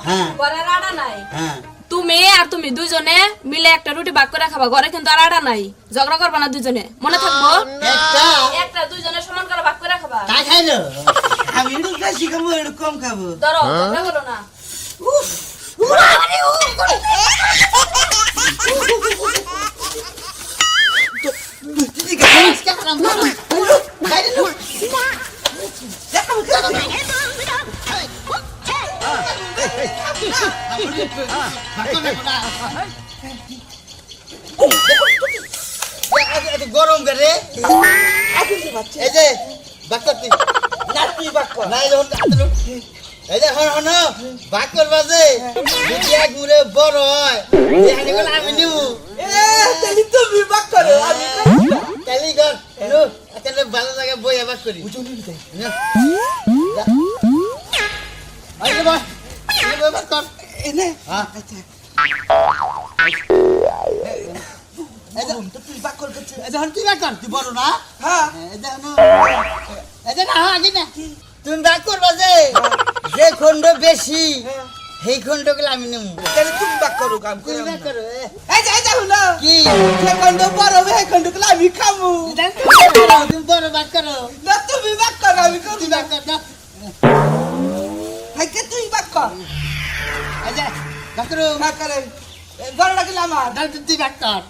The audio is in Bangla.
হ্যাঁ ঘরের আড়া নাই হ্যাঁ তুমি আর তুমি দুইজনে মিলে একটা রুটি ভাগ করে খাবা ঘরে কিন্তু আর আড়া নাই ঝগড়া করবা না দুইজনে মনে থাকবো একটা একটা দুইজনে সমান করে ভাগ করে খাবা তা খাইলো আমি একটু বেশি খাবো একটু কম খাবো ধরো ঝগড়া করো না গরম করে এই যে বাক্কর তুই না তুই বাক্কর না যখন এই যে হন হন বাক্কর বাজে যদি এক মুরে বড় হয় এখানে কোন আমি নিব তাহলে তুমি বাক্কর আমি তাহলে কর নো এখানে ভালো জায়গা বই আবার করি বুঝুনি তাই আরে বাবা এই বাক্কর এনে হ্যাঁ তুই বাক্কর করছিস যখন তুই বাক্কর তুই বড় না হ্যাঁ আগে না তুমি বাক্কর বাজে যে খন্ড বেশি সেই খন্ডগুলো আমি নেব তাহলে তুমি বাক করো কাম তুমি করো বাক্কর এই যে না কি যে খন্ড বড় হবে এই খন্ডগুলো আমি খামু তুমি বড় বাক্কর না তুমি বাক করো আমি খামু তুই বাক্কর না হাই কে তুই বাক কর বাক্কর না করে বড়টা গেল আমার তুই বাক্কর